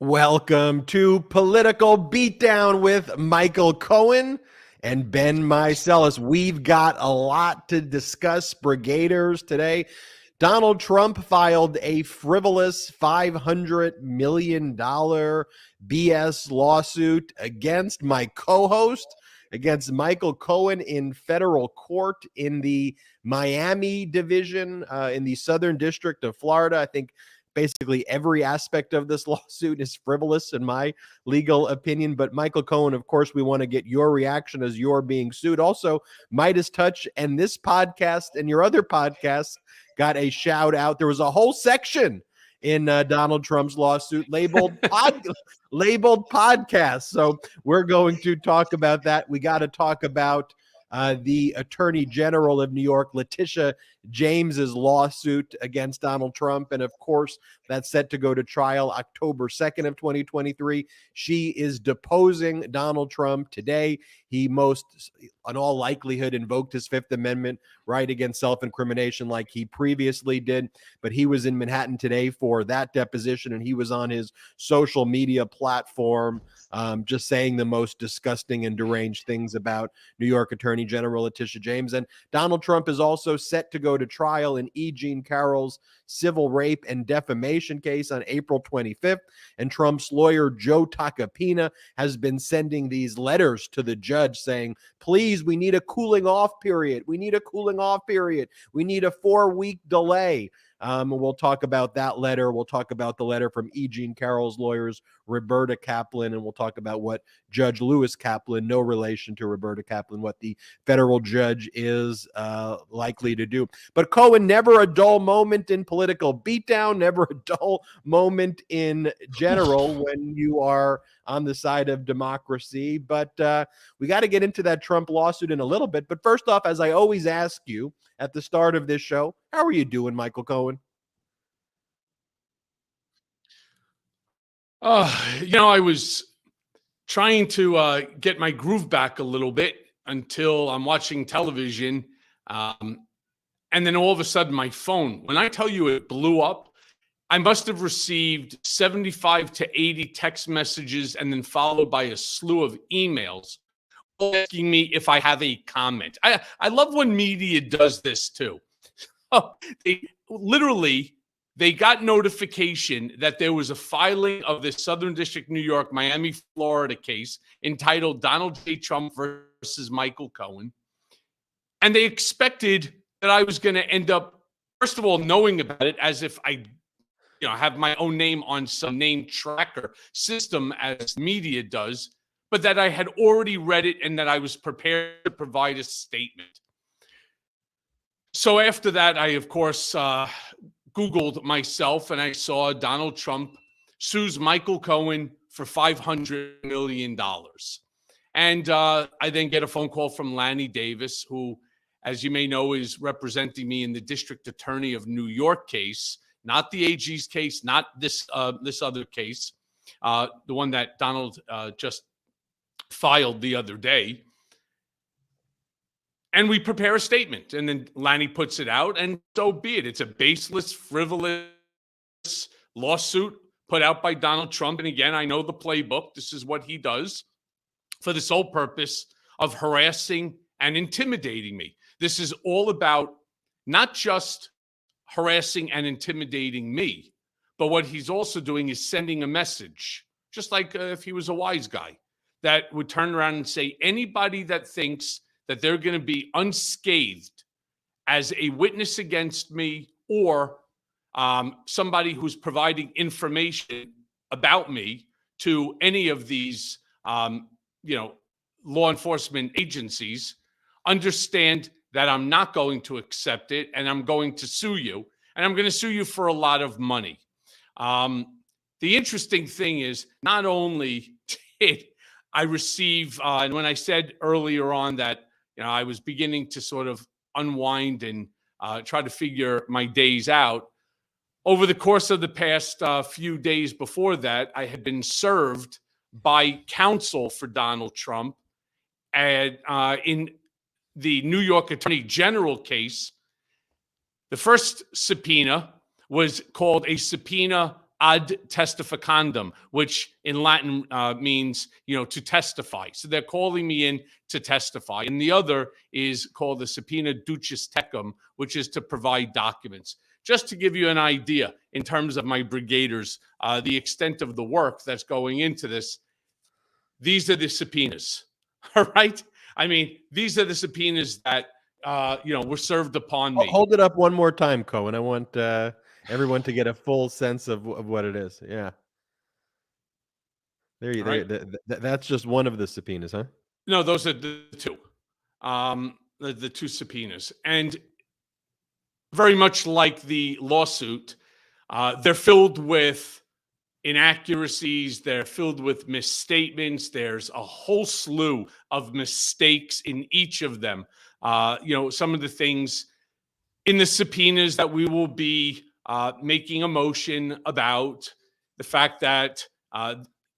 Welcome to Political Beatdown with Michael Cohen and Ben Meiselas. We've got a lot to discuss, brigaders, today. Donald Trump filed a frivolous $500 million BS lawsuit against my co-host, against Michael Cohen in federal court in the Miami division in the Southern District of Florida. I think basically every aspect of this lawsuit is frivolous in my legal opinion. But Michael Cohen, of course, we want to get your reaction as you're being sued. Also, MeidasTouch and this podcast and your other podcasts got a shout out. There was a whole section in Donald Trump's lawsuit labeled podcast. So we're going to talk about that. We got to talk about the Attorney General of New York, Letitia James's lawsuit against Donald Trump. And of course, that's set to go to trial October 2nd of 2023. She is deposing Donald Trump today. He most, in all likelihood, invoked his Fifth Amendment right against self-incrimination like he previously did. But he was in Manhattan today for that deposition, and he was on his social media platform just saying the most disgusting and deranged things about New York Attorney General Letitia James. And Donald Trump is also set to go to trial in E. Jean Carroll's civil rape and defamation case on April 25th. And Trump's lawyer, Joe Tacopina, has been sending these letters to the judge saying, please, we need a cooling off period. We need a cooling off period. We need a 4-week delay. We'll talk about that letter. We'll talk about the letter from E. Jean Carroll's lawyers, Roberta Kaplan, and we'll talk about what Judge Lewis Kaplan, no relation to Roberta Kaplan, what the federal judge is likely to do. But Cohen, never a dull moment in Political Beatdown, never a dull moment in general when you are on the side of democracy. But we got to get into that Trump lawsuit in a little bit. But first off, as I always ask you at the start of this show, how are you doing, Michael Cohen? I was trying to get my groove back a little bit until I'm watching television. And then all of a sudden, my phone, when I tell you it blew up, I must have received 75 to 80 text messages and then followed by a slew of emails asking me if I have a comment. I love when media does this too. They got notification that there was a filing of the Southern District, New York, Miami, Florida case entitled Donald J. Trump versus Michael Cohen. And they expected that I was going to end up, first of all, knowing about it as if I have my own name on some name tracker system as media does, but that I had already read it and that I was prepared to provide a statement. So after that, I, of course, Googled myself and I saw Donald Trump sues Michael Cohen for $500 million. And I then get a phone call from Lanny Davis, who, as you may know, is representing me in the District Attorney of New York case, not the AG's case, not this other case, the one that Donald just filed the other day. And we prepare a statement, and then Lanny puts it out, and so be it. It's a baseless, frivolous lawsuit put out by Donald Trump. And again, I know the playbook. This is what he does for the sole purpose of harassing and intimidating me. This is all about not just harassing and intimidating me, but what he's also doing is sending a message, just like if he was a wise guy, that would turn around and say, anybody that thinks that they're going to be unscathed as a witness against me or somebody who's providing information about me to any of these, law enforcement agencies, understand that I'm not going to accept it and I'm going to sue you. And I'm going to sue you for a lot of money. The interesting thing is, not only did I receive, and when I said earlier on that, I was beginning to sort of unwind and try to figure my days out. Over the course of the past few days before that, I had been served by counsel for Donald Trump and in the New York Attorney General case. The first subpoena was called a subpoena ad testificandum, which in Latin means, to testify. So they're calling me in to testify. And the other is called the subpoena ducis tecum, which is to provide documents. Just to give you an idea in terms of my brigaders, the extent of the work that's going into this, these are the subpoenas, all right? I mean, these are the subpoenas that, were served upon me. Hold it up one more time, Cohen. I want everyone to get a full sense of what it is. Yeah. Right. That's just one of the subpoenas, huh? No, those are the two, the two subpoenas. And very much like the lawsuit, they're filled with inaccuracies. They're filled with misstatements. There's a whole slew of mistakes in each of them. Some of the things in the subpoenas that we will be making a motion about, the fact that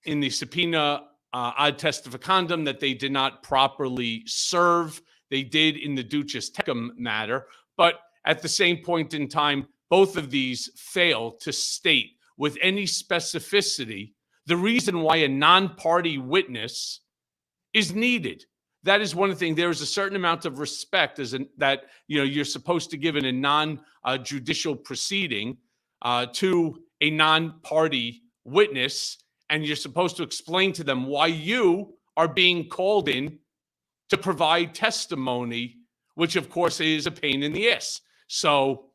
in the subpoena ad testificandum that they did not properly serve. They did in the ducis tecum matter, but at the same point in time, both of these fail to state with any specificity the reason why a non-party witness is needed. That is one thing. There is a certain amount of respect that you're supposed to give in a non-judicial proceeding to a non-party witness, and you're supposed to explain to them why you are being called in to provide testimony, which of course is a pain in the ass. So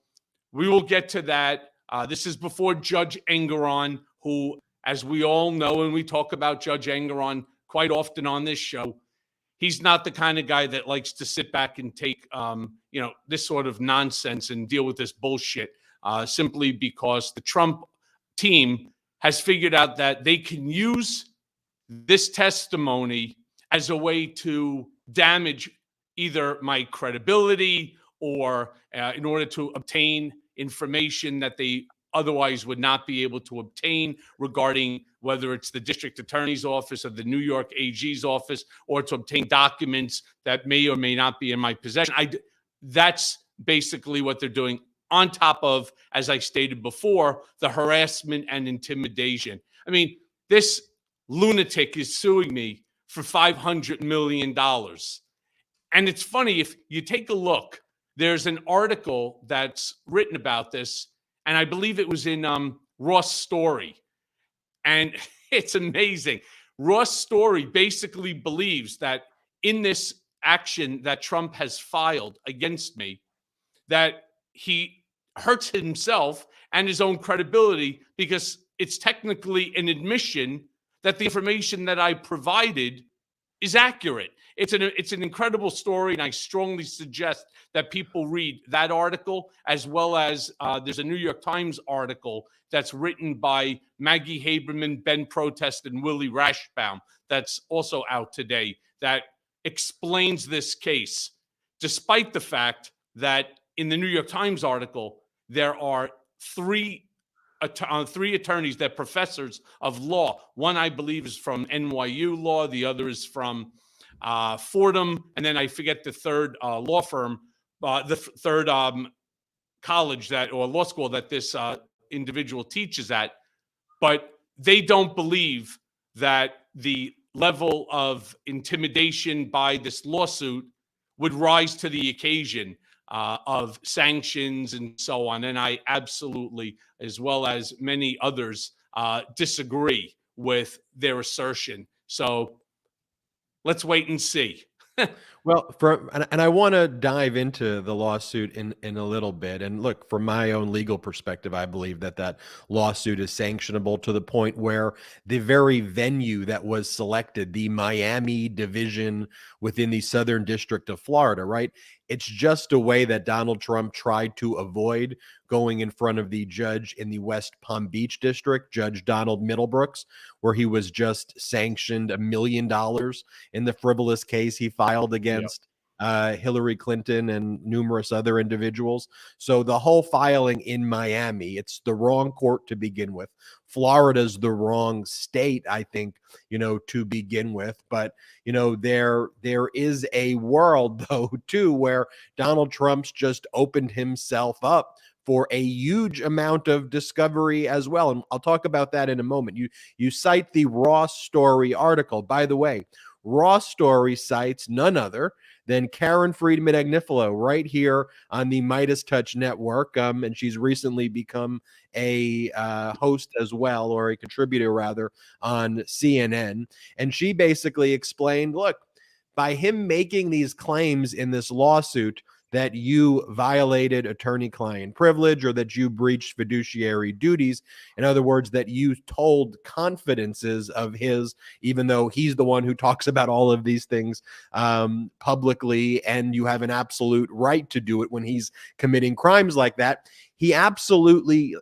we will get to that. This is before Judge Engoron, who, as we all know, and we talk about Judge Engoron quite often on this show, he's not the kind of guy that likes to sit back and take, this sort of nonsense and deal with this bullshit simply because the Trump team has figured out that they can use this testimony as a way to damage either my credibility or in order to obtain information that they otherwise would not be able to obtain regarding whether it's the district attorney's office or the New York AG's office, or to obtain documents that may or may not be in my possession. That's basically what they're doing, on top of, as I stated before, the harassment and intimidation. I mean, this lunatic is suing me for $500 million. And it's funny, if you take a look, there's an article that's written about this, and I believe it was in Ross Story. And it's amazing. Ross Story basically believes that in this action that Trump has filed against me, that he hurts himself and his own credibility because it's technically an admission that the information that I provided is accurate. It's an incredible story, and I strongly suggest that people read that article, as well as there's a New York Times article that's written by Maggie Haberman, Ben Protest, and Willie Rashbaum that's also out today that explains this case, despite the fact that in the New York Times article, there are three attorneys, that professors of law. One, I believe, is from NYU Law. The other is from Fordham. And then I forget the third law firm, the third college or law school that this individual teaches at. But they don't believe that the level of intimidation by this lawsuit would rise to the occasion of sanctions and so on. And I absolutely, as well as many others, disagree with their assertion. So let's wait and see. Well, and I want to dive into the lawsuit in a little bit. And look, from my own legal perspective, I believe that lawsuit is sanctionable to the point where the very venue that was selected, the Miami division within the Southern District of Florida, right? It's just a way that Donald Trump tried to avoid going in front of the judge in the West Palm Beach district, Judge Donald Middlebrooks, where he was just sanctioned $1 million in the frivolous case he filed against Hillary Clinton and numerous other individuals. So the whole filing in Miami, it's the wrong court to begin with. Florida's the wrong state, I think, to begin with. But, there is a world, though, too, where Donald Trump's just opened himself up for a huge amount of discovery as well. And I'll talk about that in a moment. You cite the Ross Story article. By the way, Ross Story cites none other than Karen Friedman Agnifilo right here on the MeidasTouch network. And she's recently become a host as well, or a contributor rather, on CNN. And she basically explained, look, by him making these claims in this lawsuit that you violated attorney-client privilege or that you breached fiduciary duties, in other words, that you told confidences of his, even though he's the one who talks about all of these things publicly, and you have an absolute right to do it when he's committing crimes like that. He absolutely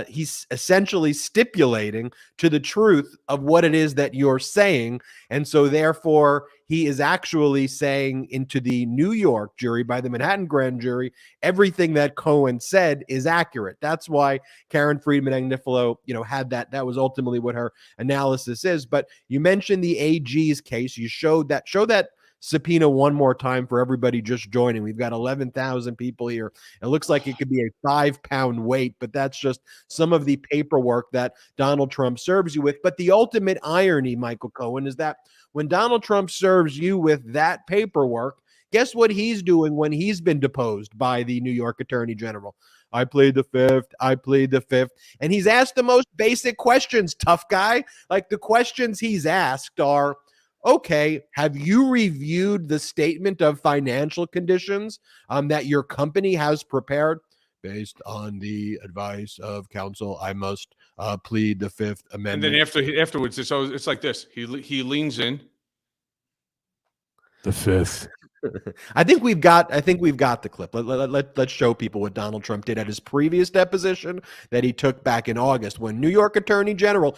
he's essentially stipulating to the truth of what it is that you're saying. And so therefore he is actually saying into the New York jury by the Manhattan grand jury, everything that Cohen said is accurate. That's why Karen Friedman Agnifilo, had that. That was ultimately what her analysis is. But you mentioned the AG's case. You show that subpoena one more time for everybody just joining. We've got 11,000 people here. It looks like it could be a 5-pound weight, but that's just some of the paperwork that Donald Trump serves you with. But the ultimate irony, Michael Cohen, is that when Donald Trump serves you with that paperwork, guess what he's doing when he's been deposed by the New York Attorney General? I plead the fifth. I plead the fifth. And he's asked the most basic questions, tough guy. Like, the questions he's asked are, okay, have you reviewed the statement of financial conditions that your company has prepared? Based on the advice of counsel, I must plead the Fifth Amendment. And then afterwards, it's like this. He leans in. The fifth. I think we've got the clip. Let's show people what Donald Trump did at his previous deposition that he took back in August when New York Attorney General,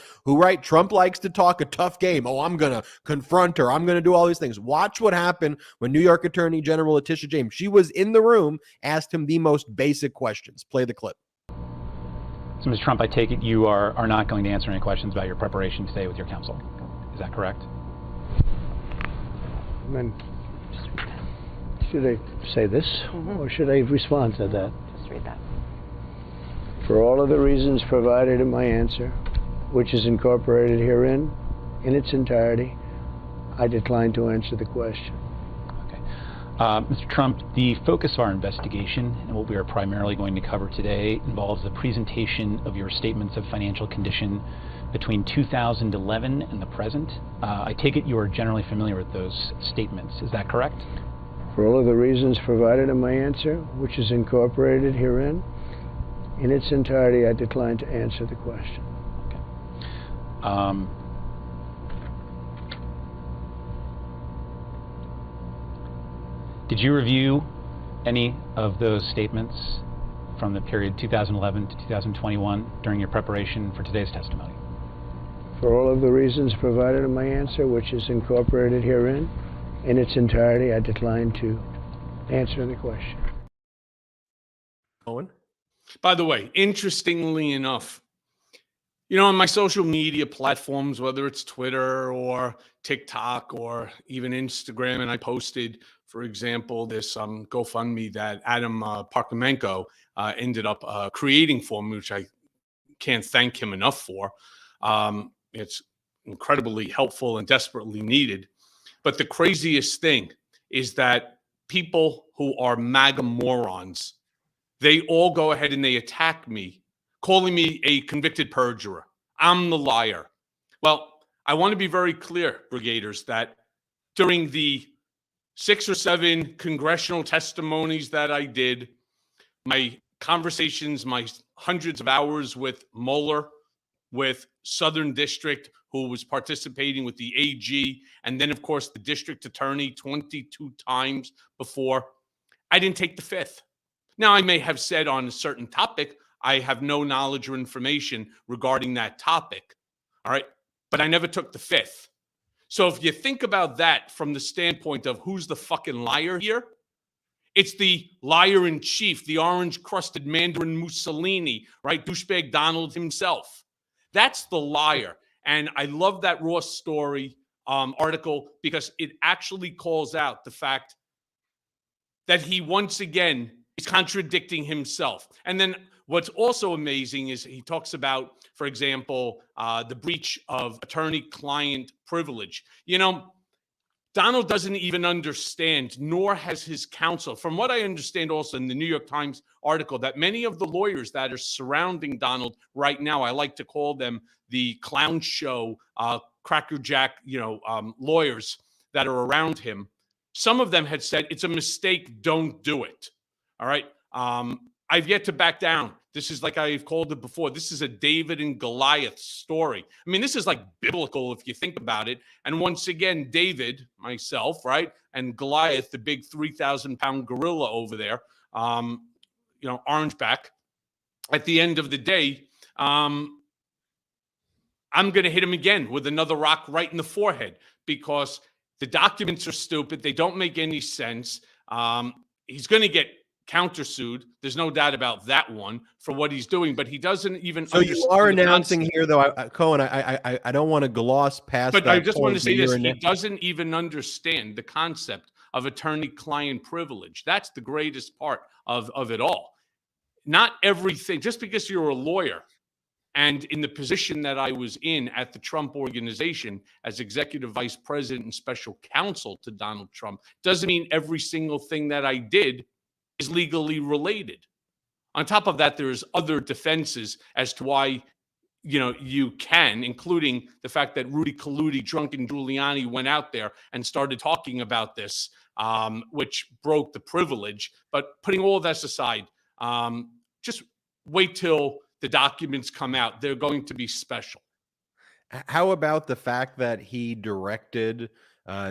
Trump likes to talk a tough game. Oh, I'm going to confront her. I'm going to do all these things. Watch what happened when New York Attorney General Letitia James, she was in the room, asked him the most basic questions. Play the clip. So, Mr. Trump, I take it you are not going to answer any questions about your preparation today with your counsel. Is that correct? Should I say this, or should I respond to that? Just read that. For all of the reasons provided in my answer, which is incorporated herein in its entirety, I decline to answer the question. Okay. Mr. Trump, the focus of our investigation and what we are primarily going to cover today involves the presentation of your statements of financial condition between 2011 and the present. I take it you are generally familiar with those statements. Is that correct? For all of the reasons provided in my answer, which is incorporated herein, in its entirety, I decline to answer the question. Okay. Did you review any of those statements from the period 2011 to 2021 during your preparation for today's testimony? For all of the reasons provided in my answer, which is incorporated herein, in its entirety, I decline to answer the question. Owen? By the way, interestingly enough, on my social media platforms, whether it's Twitter or TikTok or even Instagram, and I posted, for example, this GoFundMe that Adam Parkhomenko ended up creating for me, which I can't thank him enough for. It's incredibly helpful and desperately needed. But the craziest thing is that people who are MAGA morons, they all go ahead and they attack me, calling me a convicted perjurer. I'm the liar. Well, I want to be very clear, Brigaders, that during the 6 or 7 congressional testimonies that I did, my conversations, my hundreds of hours with Mueller, with Southern District, who was participating with the AG, and then, of course, the district attorney 22 times before, I didn't take the fifth. Now, I may have said on a certain topic, I have no knowledge or information regarding that topic, all right? But I never took the fifth. So if you think about that from the standpoint of who's the fucking liar here, it's the liar in chief, the orange-crusted Mandarin Mussolini, right? Douchebag Donald himself. That's the liar. And I love that Ross Story article because it actually calls out the fact that he once again He's contradicting himself. And then what's also amazing is he talks about, for example, the breach of attorney-client privilege. Donald doesn't even understand, nor has his counsel. From what I understand also in the New York Times article, that many of the lawyers that are surrounding Donald right now, I like to call them the clown show, crackerjack, lawyers that are around him. Some of them had said, it's a mistake, don't do it. All right. I've yet to back down. This is, like I've called it before, this is a David and Goliath story. I mean, this is like biblical if you think about it. And once again, David, myself, right, and Goliath, the big 3,000-pound gorilla over there, Orangeback. At the end of the day, I'm going to hit him again with another rock right in the forehead, because the documents are stupid. They don't make any sense. He's going to get countersued. There's no doubt about that one for what he's doing, but he doesn't even. So you are announcing here, though, Cohen. I don't want to gloss past. But that I just want to say this: he point. doesn't even understand the concept of attorney-client privilege. That's the greatest part of it all. Not everything. Just because you're a lawyer, and in the position that I was in at the Trump Organization as executive vice president and special counsel to Donald Trump, doesn't mean every single thing that I did is legally related. On top of that, there's other defenses as to why, you can, including the fact that Rudy Colludi, drunken Giuliani, went out there and started talking about this, which broke the privilege. But putting all of that aside, just wait till the documents come out. They're going to be special. How about the fact that he directed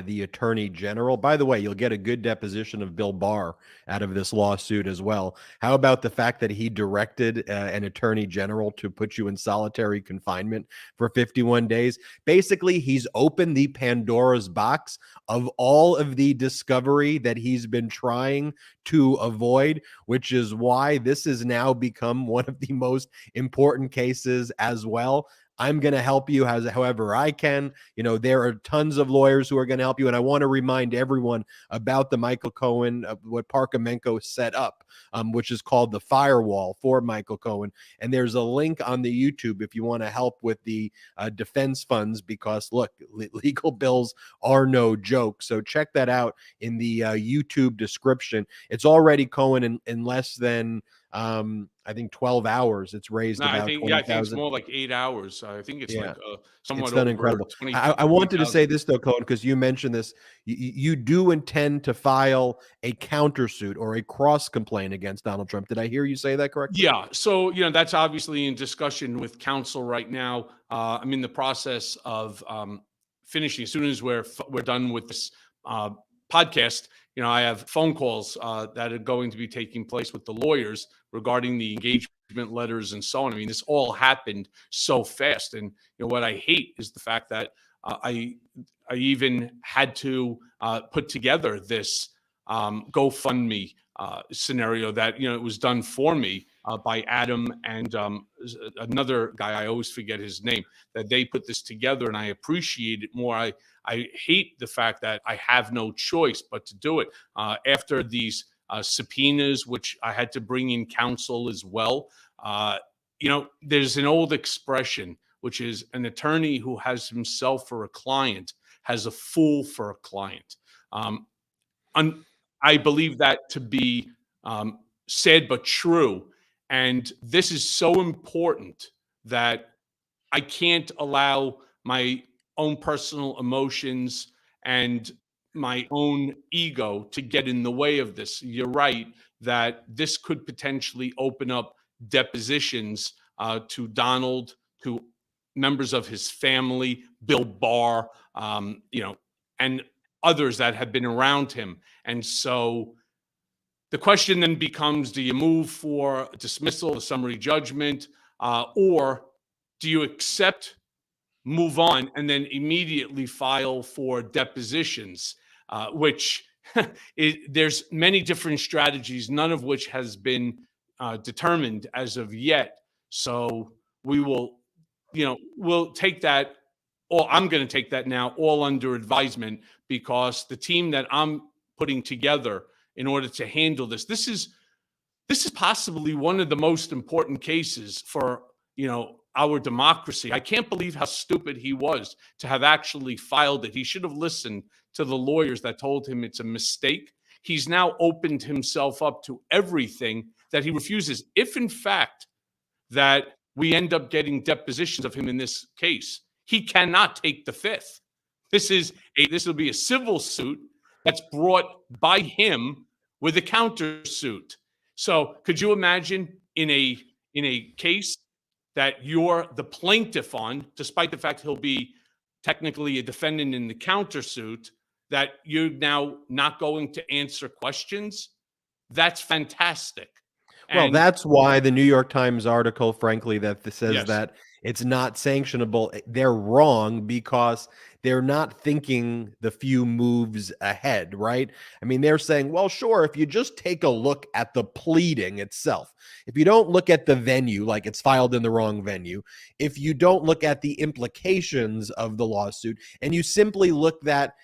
the attorney general? By the way, you'll get a good deposition of Bill Barr out of this lawsuit as well. How about the fact that he directed an attorney general to put you in solitary confinement for 51 days? Basically, he's opened the Pandora's box of all of the discovery that he's been trying to avoid, which is why this has now become one of the most important cases as well. I'm going to help you however I can. There are tons of lawyers who are going to help you. And I want to remind everyone about the Michael Cohen, what Parkhomenko set up, which is called the firewall for Michael Cohen. And there's a link on the YouTube if you want to help with the defense funds, because look, legal bills are no joke. So check that out in the YouTube description. It's already, Cohen, in less than I think 12 hours. It's raised about 20,000. I think it's more like 8 hours. I think it's like somewhat it's done over incredible. 20, I wanted to say this though, Cohen, because you mentioned this. You do intend to file a countersuit or a cross complaint against Donald Trump. Did I hear you say that correctly? Yeah. So that's obviously in discussion with counsel right now. I'm in the process of finishing. As soon as we're done with this podcast, I have phone calls that are going to be taking place with the lawyers regarding the engagement letters and so on. I mean, this all happened so fast. And what I hate is the fact that I even had to put together this GoFundMe scenario that, it was done for me by Adam and another guy, I always forget his name, that they put this together, and I appreciate it more. I hate the fact that I have no choice but to do it. After these subpoenas, which I had to bring in counsel as well. There's an old expression, which is an attorney who has himself for a client has a fool for a client. I believe that to be sad but true. And this is so important that I can't allow my own personal emotions and my own ego to get in the way of this. You're right that this could potentially open up depositions to Donald, to members of his family, Bill Barr, and others that have been around him. And so the question then becomes, do you move for dismissal, a summary judgment, or do you accept, move on, and then immediately file for depositions, which there's many different strategies, none of which has been determined as of yet. So we will, we'll take that, or I'm going to take that now all under advisement, because the team that I'm putting together in order to handle this is this is possibly one of the most important cases for, our democracy. I can't believe how stupid he was to have actually filed it. He should have listened to the lawyers that told him it's a mistake. He's now opened himself up to everything that he refuses. If in fact that we end up getting depositions of him in this case, he cannot take the fifth. This will be a civil suit that's brought by him with a countersuit. So could you imagine in a case that you're the plaintiff on, despite the fact he'll be technically a defendant in the countersuit, that you're now not going to answer questions? That's fantastic. Well, that's why the New York Times article, frankly, that says Yes. that it's not sanctionable, they're wrong because they're not thinking the few moves ahead, right? I mean, they're saying, well, sure, if you just take a look at the pleading itself, if you don't look at the venue, like it's filed in the wrong venue, if you don't look at the implications of the lawsuit, and you simply look that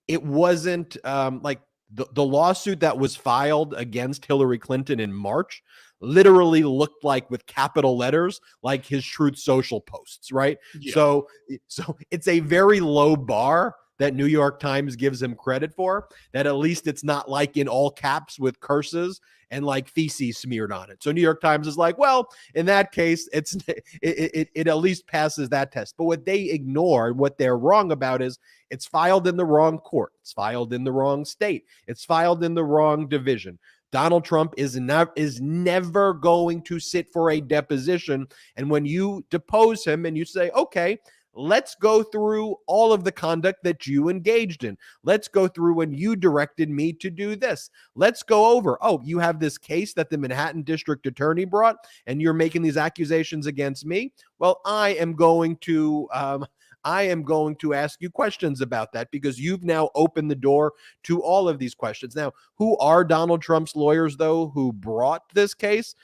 it wasn't like the lawsuit that was filed against Hillary Clinton in March literally looked like, with capital letters, like his Truth Social posts, right? Yeah. So it's a very low bar that New York Times gives him credit for, that at least it's not like in all caps with curses and like feces smeared on it. So New York Times is like, well, in that case, it at least passes that test. But what they ignore, what they're wrong about, is it's filed in the wrong court. It's filed in the wrong state. It's filed in the wrong division. Donald Trump is never going to sit for a deposition. And when you depose him and you say, okay, let's go through all of the conduct that you engaged in. Let's go through when you directed me to do this. Let's go over, oh, you have this case that the Manhattan District Attorney brought, and you're making these accusations against me. Well, I am going to ask you questions about that, because you've now opened the door to all of these questions. Now, who are Donald Trump's lawyers, though, who brought this case?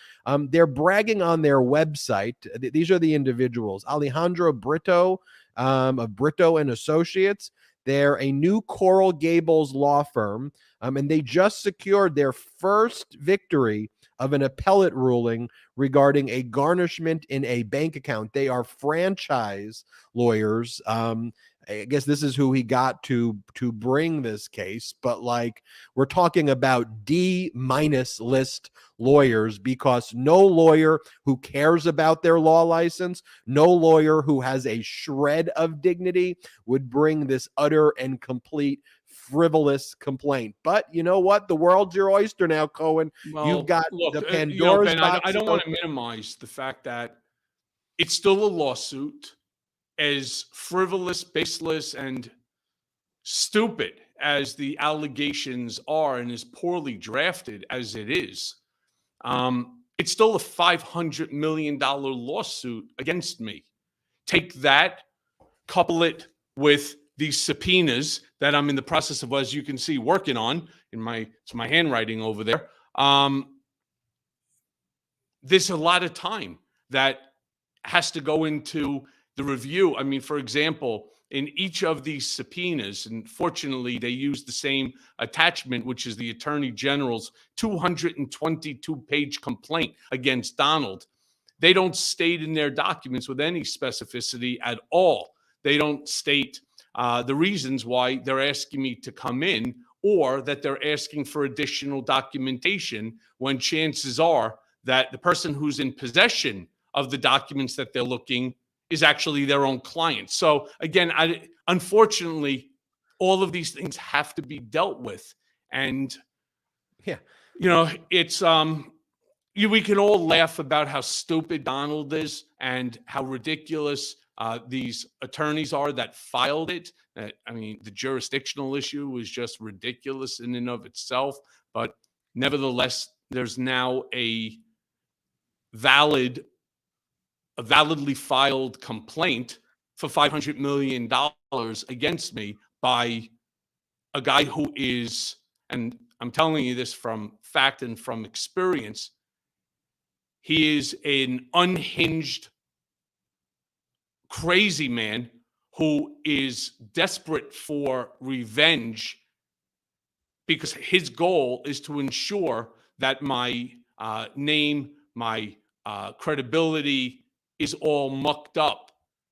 They're bragging on their website. These are the individuals: Alejandro Brito of Brito and Associates. They're a new Coral Gables law firm, and they just secured their first victory of an appellate ruling regarding a garnishment in a bank account. They are franchise lawyers. I guess this is who he got to bring this case, but like, we're talking about D- list lawyers, because no lawyer who cares about their law license, no lawyer who has a shred of dignity would bring this utter and complete frivolous complaint. But you know what? The world's your oyster now, Cohen. Well, You've got look, the Pandora's Ben, box. I don't want to minimize the fact that it's still a lawsuit. As frivolous, baseless, and stupid as the allegations are, and as poorly drafted as it is, it's still a $500 million lawsuit against me. Take that, couple it with these subpoenas that I'm in the process of, as you can see, working on it's my handwriting over there. There's a lot of time that has to go into the review. I mean, for example, in each of these subpoenas, and fortunately they use the same attachment, which is the Attorney General's 222-page complaint against Donald. They don't state in their documents with any specificity at all. They don't state the reasons why they're asking me to come in, or that they're asking for additional documentation, when chances are that the person who's in possession of the documents that they're looking is actually their own client. So again, unfortunately, all of these things have to be dealt with. And, Yeah. It's, we can all laugh about how stupid Donald is and how ridiculous these attorneys are that filed it. I mean, the jurisdictional issue was just ridiculous in and of itself. But nevertheless, there's now a validly filed complaint for $500 million against me by a guy who is, and I'm telling you this from fact and from experience, he is an unhinged, crazy man who is desperate for revenge, because his goal is to ensure that my name, my credibility is all mucked up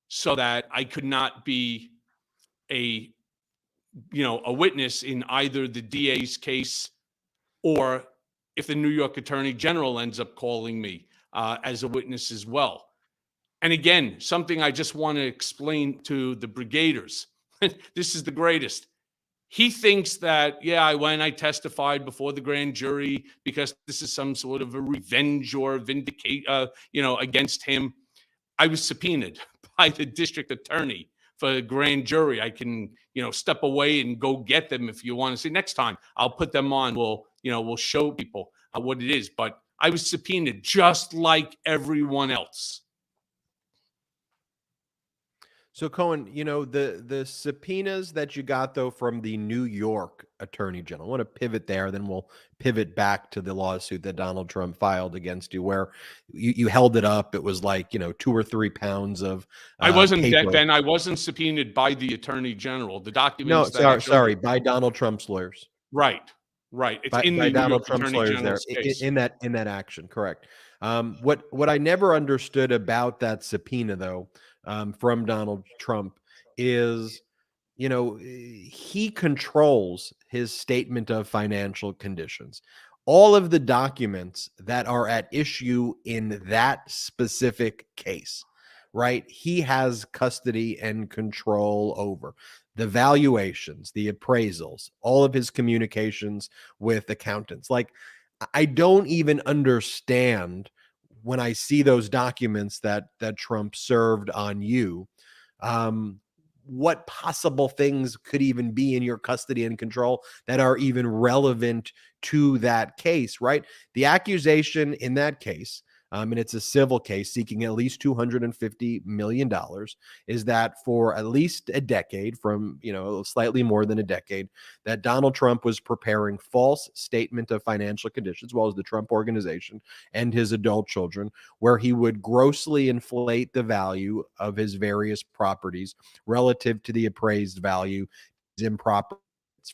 so that I could not be a witness in either the DA's case, or if the New York Attorney General ends up calling me as a witness as well. And again, something I just want to explain to the brigaders. This is the greatest. He thinks that, I testified before the grand jury because this is some sort of a revenge or vindicate, against him. I was subpoenaed by the district attorney for the grand jury. I can, step away and go get them if you want to see. Next time I'll put them on. We'll show people what it is. But I was subpoenaed just like everyone else. So Cohen, the subpoenas that you got though from the New York Attorney General. I want to pivot there, then we'll pivot back to the lawsuit that Donald Trump filed against you, where you held it up. It was like 2 or 3 pounds of. I wasn't paper. Ben. I wasn't subpoenaed by the Attorney General. The documents. No, sorry, by Donald Trump's lawyers. Right. It's in the Donald Trump's lawyers there in that action. Correct. What I never understood about that subpoena though. From Donald Trump is, he controls his statement of financial conditions. All of the documents that are at issue in that specific case, right? He has custody and control over the valuations, the appraisals, all of his communications with accountants. Like, I don't even understand when I see those documents that Trump served on you, what possible things could even be in your custody and control that are even relevant to that case, right? The accusation in that case, and it's a civil case seeking at least $250 million, is that for at least a decade, from slightly more than a decade, that Donald Trump was preparing false statement of financial conditions, as well as the Trump Organization and his adult children, where he would grossly inflate the value of his various properties relative to the appraised value, improper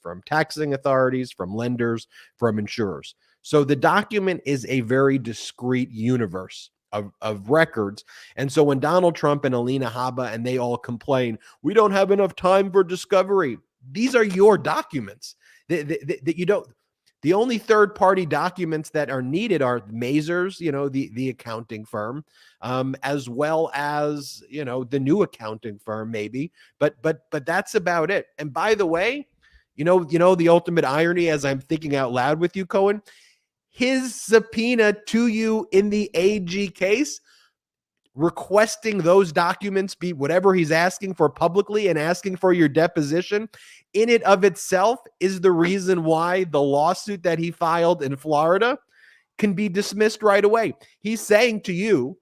from taxing authorities, from lenders, from insurers. So the document is a very discrete universe of records. And so when Donald Trump and Alina Habba and they all complain, we don't have enough time for discovery, these are your documents that you don't. The only third-party documents that are needed are Mazars, the accounting firm, as well as the new accounting firm, maybe. But that's about it. And by the way, the ultimate irony, as I'm thinking out loud with you, Cohen, his subpoena to you in the AG case, requesting those documents be whatever he's asking for publicly and asking for your deposition, in it of itself is the reason why the lawsuit that he filed in Florida can be dismissed right away. He's saying to you,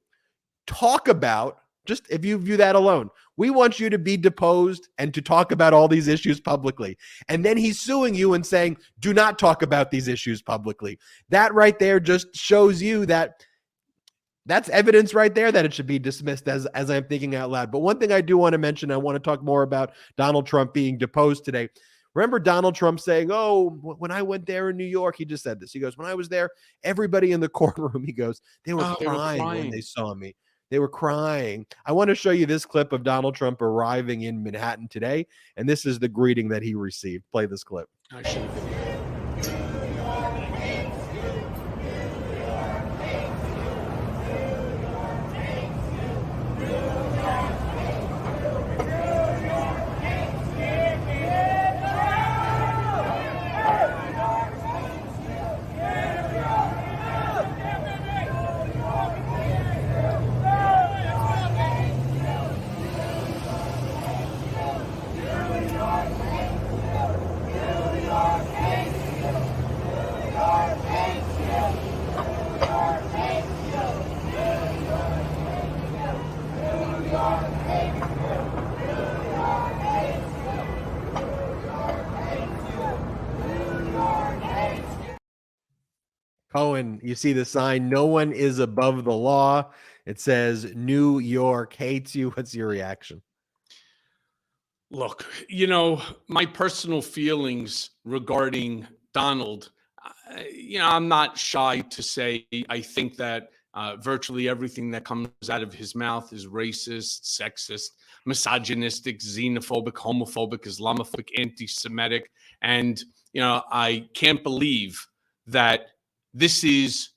talk about, just if you view that alone, we want you to be deposed and to talk about all these issues publicly. And then he's suing you and saying, do not talk about these issues publicly. That right there just shows you that that's evidence right there that it should be dismissed, as I'm thinking out loud. But one thing I do want to mention, I want to talk more about Donald Trump being deposed today. Remember Donald Trump saying, when I went there in New York, he just said this. He goes, when I was there, everybody in the courtroom, he goes, they were crying when they saw me. They were crying. I want to show you this clip of Donald Trump arriving in Manhattan today, and this is the greeting that he received. Play this clip. I should have been. Cohen, you see the sign, no one is above the law. It says New York hates you. What's your reaction? Look, my personal feelings regarding Donald, I'm not shy to say I think that virtually everything that comes out of his mouth is racist, sexist, misogynistic, xenophobic, homophobic, Islamophobic, anti-Semitic. And, I can't believe that this is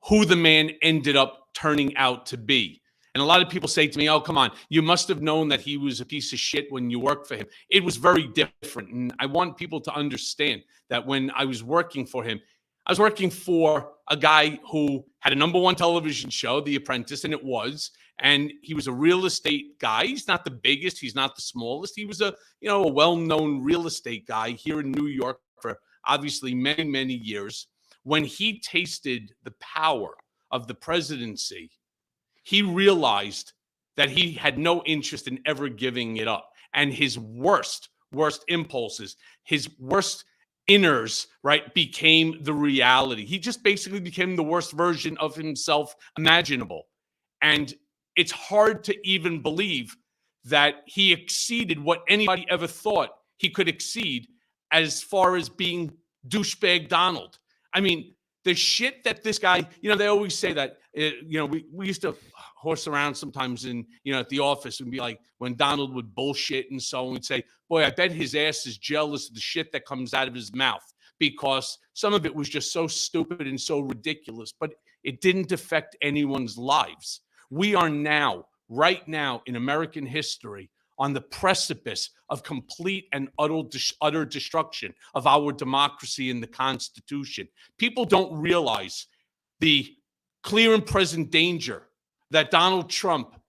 who the man ended up turning out to be. And a lot of people say to me, oh, come on, you must have known that he was a piece of shit when you worked for him. It was very different. And I want people to understand that when I was working for him, I was working for a guy who had a #1 television show, The Apprentice, and and he was a real estate guy. He's not the biggest, he's not the smallest. He was a well-known real estate guy here in New York for obviously many, many years. When he tasted the power of the presidency, he realized that he had no interest in ever giving it up. And his worst impulses, his worst inners, right, became the reality. He just basically became the worst version of himself imaginable. And it's hard to even believe that he exceeded what anybody ever thought he could exceed as far as being douchebag Donald. I mean, the shit that this guy, they always say that, we used to horse around sometimes at the office and be like, when Donald would bullshit and so on, we'd say, boy, I bet his ass is jealous of the shit that comes out of his mouth, because some of it was just so stupid and so ridiculous, but it didn't affect anyone's lives. We are now, right now in American history, on the precipice of complete and utter destruction of our democracy and the Constitution. People don't realize the clear and present danger that Donald Trump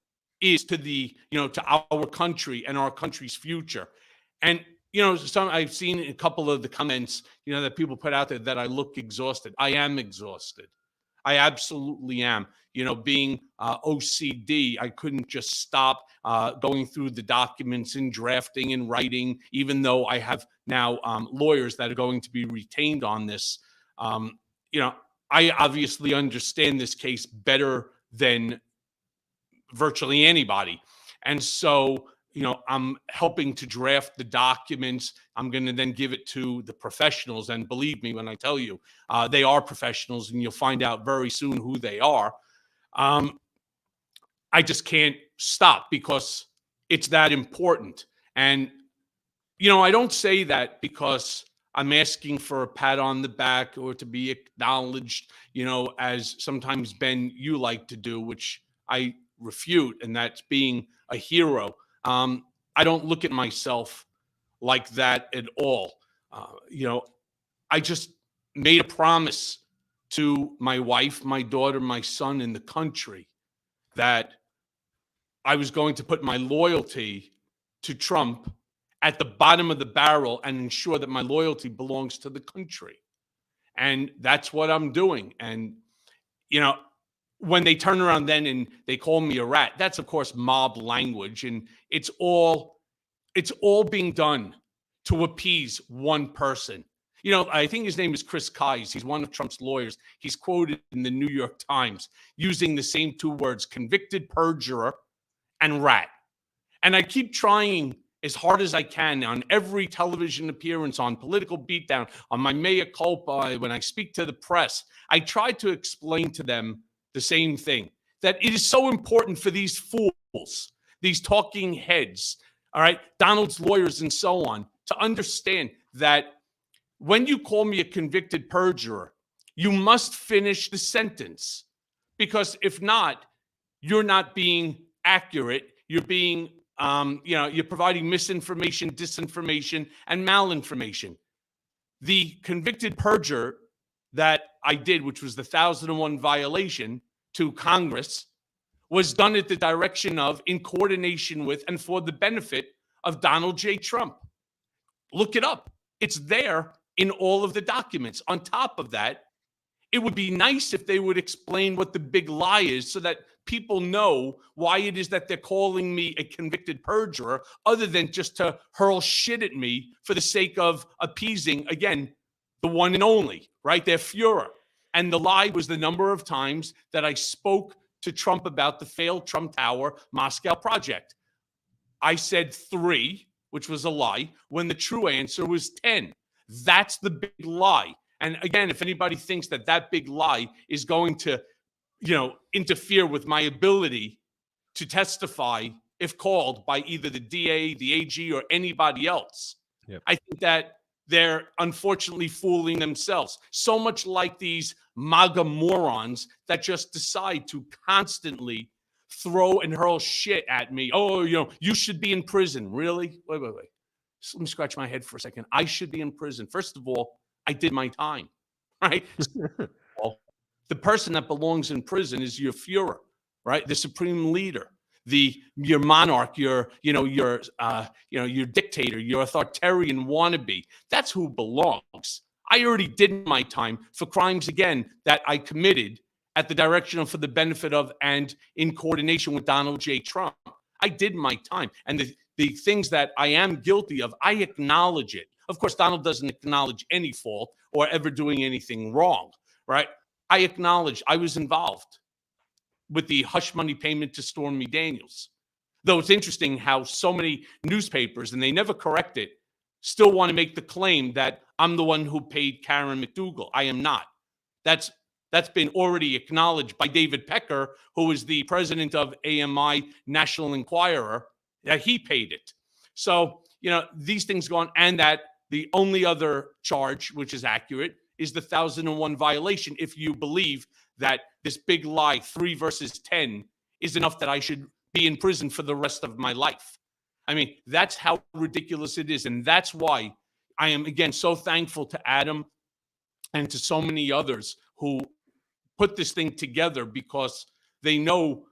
is to to our country and our country's future. And, I've seen a couple of the comments, that people put out there that I look exhausted. I am exhausted. I absolutely am. Being OCD, I couldn't just stop going through the documents and drafting and writing, even though I have now lawyers that are going to be retained on this. I obviously understand this case better than virtually anybody. And so, I'm helping to draft the documents. I'm going to then give it to the professionals. And believe me when I tell you, they are professionals, and you'll find out very soon who they are. I just can't stop because it's that important. And, I don't say that because I'm asking for a pat on the back or to be acknowledged, as sometimes, Ben, you like to do, which I refute, and that's being a hero. I don't look at myself like that at all. I just made a promise to my wife, my daughter, my son, and the country that I was going to put my loyalty to Trump at the bottom of the barrel and ensure that my loyalty belongs to the country. And that's what I'm doing. And, when they turn around then and they call me a rat, that's of course mob language. And it's all being done to appease one person. I think his name is Chris Kise. He's one of Trump's lawyers. He's quoted in the New York Times using the same two words, convicted perjurer and rat. And I keep trying as hard as I can on every television appearance, on Political Beatdown, on my mea culpa, when I speak to the press, I try to explain to them the same thing, that it is so important for these fools, these talking heads, all right, Donald's lawyers and so on, to understand that when you call me a convicted perjurer, you must finish the sentence, because if not, you're not being accurate. You're being, you're providing misinformation, disinformation, and malinformation. The convicted perjurer that I did, which was the 1001 violation to Congress, was done at the direction of, in coordination with, and for the benefit of Donald J. Trump. Look it up. It's there in all of the documents. On top of that, it would be nice if they would explain what the big lie is so that people know why it is that they're calling me a convicted perjurer, other than just to hurl shit at me for the sake of appeasing, again, the one and only, right? Their Fuhrer. And the lie was the number of times that I spoke to Trump about the failed Trump Tower Moscow project. I said 3, which was a lie, when the true answer was 10. That's the big lie. And again, if anybody thinks that that big lie is going to, interfere with my ability to testify if called by either the DA, the AG, or anybody else, Yep. I think that they're unfortunately fooling themselves. So much like these MAGA morons that just decide to constantly throw and hurl shit at me. Oh, you should be in prison. Really? Wait. Just let me scratch my head for a second. I should be in prison. First of all, I did my time, right? The person that belongs in prison is your Führer, right? The supreme leader, your monarch, your dictator, your authoritarian wannabe. That's who belongs. I already did my time for crimes, again, that I committed at the direction of, for the benefit of, and in coordination with Donald J. Trump. I did my time. And the things that I am guilty of, I acknowledge it. Of course, Donald doesn't acknowledge any fault or ever doing anything wrong, right? I acknowledge I was involved with the hush money payment to Stormy Daniels. Though it's interesting how so many newspapers, and they never correct it, still want to make the claim that I'm the one who paid Karen McDougal. I am not. That's been already acknowledged by David Pecker, who is the president of AMI National Enquirer, that he paid it. So, these things go on, and that the only other charge, which is accurate, is the 1001 violation. If you believe that this big lie, 3 versus 10, is enough that I should be in prison for the rest of my life. I mean, that's how ridiculous it is. And that's why I am, again, so thankful to Adam and to so many others who put this thing together, because they know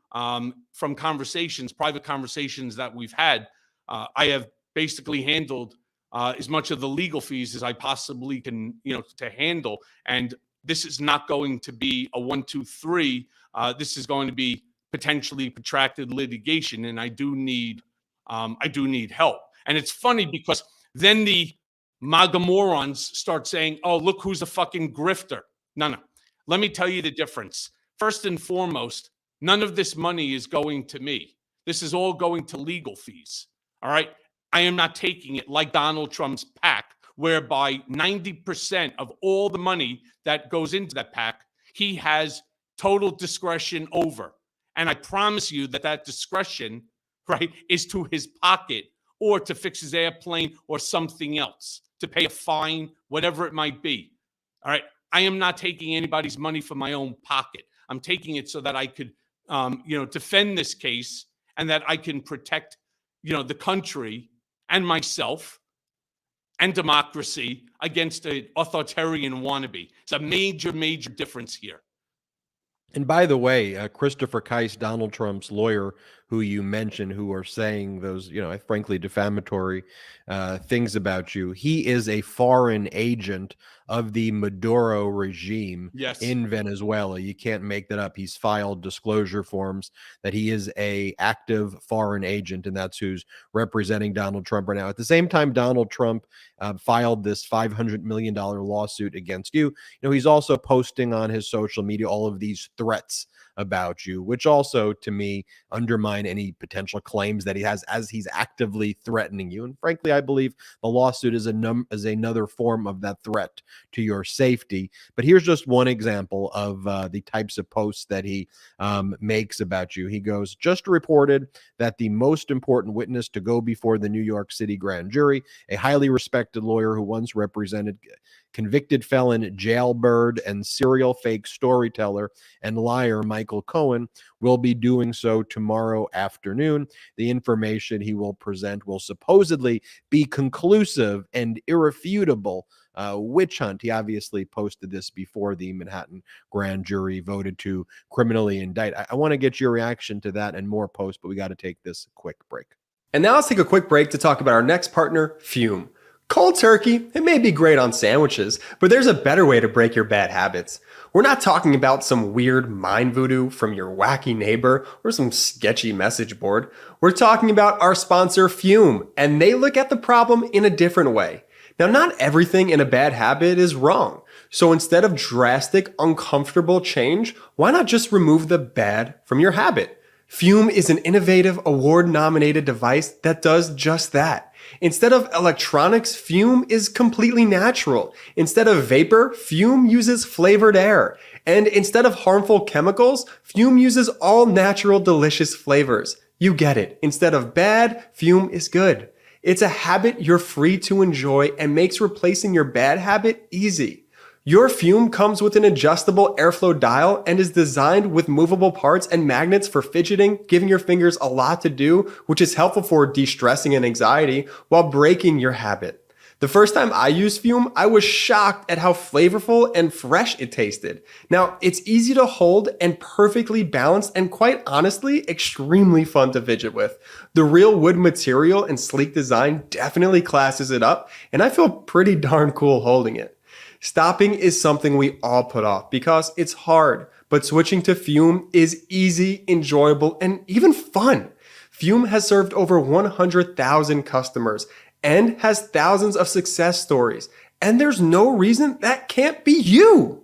from conversations, private conversations that we've had, I have basically handled as much of the legal fees as I possibly can, to handle. And this is not going to be a 1, 2, 3. This is going to be potentially protracted litigation, and I do need help. And it's funny because then the MAGA morons start saying, "Oh, look who's a fucking grifter." No. Let me tell you the difference. First and foremost, none of this money is going to me. This is all going to legal fees. All right. I am not taking it like Donald Trump's PAC, whereby 90% of all the money that goes into that PAC, he has total discretion over. And I promise you that discretion, right, is to his pocket or to fix his airplane or something else, to pay a fine, whatever it might be. All right. I am not taking anybody's money from my own pocket. I'm taking it so that I could, defend this case, and that I can protect, the country and myself and democracy against an authoritarian wannabe. It's a major, major difference here. And by the way, Christopher Keiss, Donald Trump's lawyer, who you mentioned, who are saying those, frankly, defamatory things about you, he is a foreign agent of the Maduro regime in Venezuela. You can't make that up. He's filed disclosure forms that he is a active foreign agent, and that's who's representing Donald Trump right now. At the same time, Donald Trump filed this $500 million lawsuit against you. He's also posting on his social media all of these threats about you, which also, to me, undermine any potential claims that he has, as he's actively threatening you. And frankly, I believe the lawsuit is another form of that threat to your safety. But here's just one example of the types of posts that he makes about you. He goes, "Just reported that the most important witness to go before the New York City grand jury, a highly respected lawyer who once represented convicted felon, jailbird, and serial fake storyteller and liar Michael Cohen, will be doing so tomorrow afternoon. The information he will present will supposedly be conclusive and irrefutable. Witch hunt." He obviously posted this before the Manhattan grand jury voted to criminally indict. I want to get your reaction to that and more posts, but we got to take this quick break. And now let's take a quick break to talk about our next partner, Fume. Cold turkey, it may be great on sandwiches, but there's a better way to break your bad habits. We're not talking about some weird mind voodoo from your wacky neighbor or some sketchy message board. We're talking about our sponsor, Fume, and they look at the problem in a different way. Now, not everything in a bad habit is wrong. So instead of drastic, uncomfortable change, why not just remove the bad from your habit? Fume is an innovative, award-nominated device that does just that. Instead of electronics, fume is completely natural. Instead of vapor, fume uses flavored air. And instead of harmful chemicals, fume uses all natural, delicious flavors. You get it. Instead of bad, fume is good. It's a habit you're free to enjoy and makes replacing your bad habit easy. Your fume comes with an adjustable airflow dial and is designed with movable parts and magnets for fidgeting, giving your fingers a lot to do, which is helpful for de-stressing and anxiety while breaking your habit. The first time I used fume, I was shocked at how flavorful and fresh it tasted. Now, it's easy to hold and perfectly balanced and quite honestly, extremely fun to fidget with. The real wood material and sleek design definitely classes it up, and I feel pretty darn cool holding it. Stopping is something we all put off because it's hard, but switching to fume is easy, enjoyable, and even fun. Fume has served over 100,000 customers and has thousands of success stories, and there's no reason that can't be you.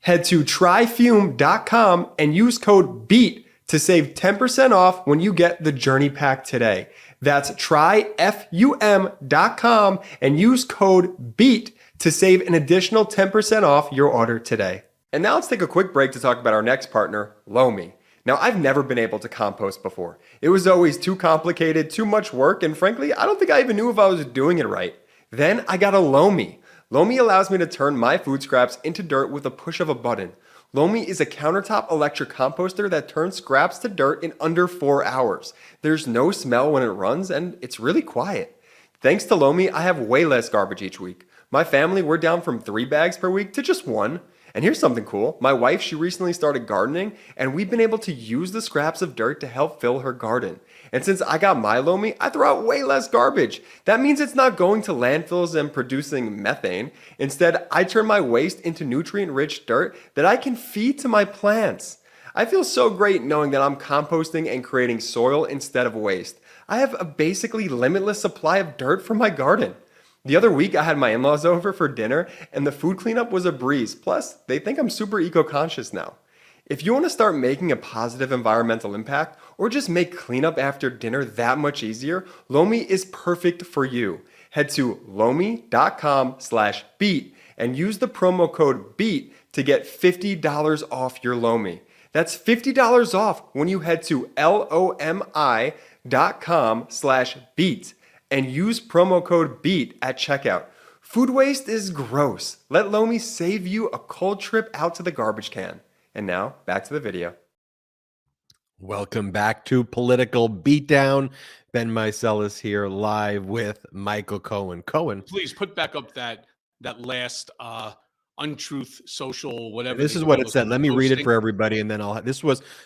Head to tryfume.com and use code BEAT to save 10% off when you get the Journey Pack today. That's tryfum.com and use code BEAT to save an additional 10% off your order today. And now let's take a quick break to talk about our next partner, Lomi. Now, I've never been able to compost before. It was always too complicated, too much work, and frankly, I don't think I even knew if I was doing it right. Then I got a Lomi. Lomi allows me to turn my food scraps into dirt with a push of a button. Lomi is a countertop electric composter that turns scraps to dirt in under 4 hours. There's no smell when it runs, and it's really quiet. Thanks to Lomi, I have way less garbage each week. My family, we're down from 3 bags per week to just 1. And here's something cool. My wife, she recently started gardening, and we've been able to use the scraps of dirt to help fill her garden. And since I got my Lomi, I throw out way less garbage. That means it's not going to landfills and producing methane. Instead, I turn my waste into nutrient-rich dirt that I can feed to my plants. I feel so great knowing that I'm composting and creating soil instead of waste. I have a basically limitless supply of dirt for my garden. The other week, I had my in-laws over for dinner, and the food cleanup was a breeze. Plus, they think I'm super eco-conscious now. If you want to start making a positive environmental impact, or just make cleanup after dinner that much easier, Lomi is perfect for you. Head to lomi.com/beat and use the promo code BEAT to get $50 off your Lomi. That's $50 off when you head to lomi.com/beat. and use promo code BEAT at checkout. Food waste is gross. Let Lomi save you a cold trip out to the garbage can. And now, back to the video. Welcome back to Political Beatdown. Ben Meiselas here live with Michael Cohen. Cohen. Please put back up that last untruth social whatever. This is what it said. Let me read it for everybody, and then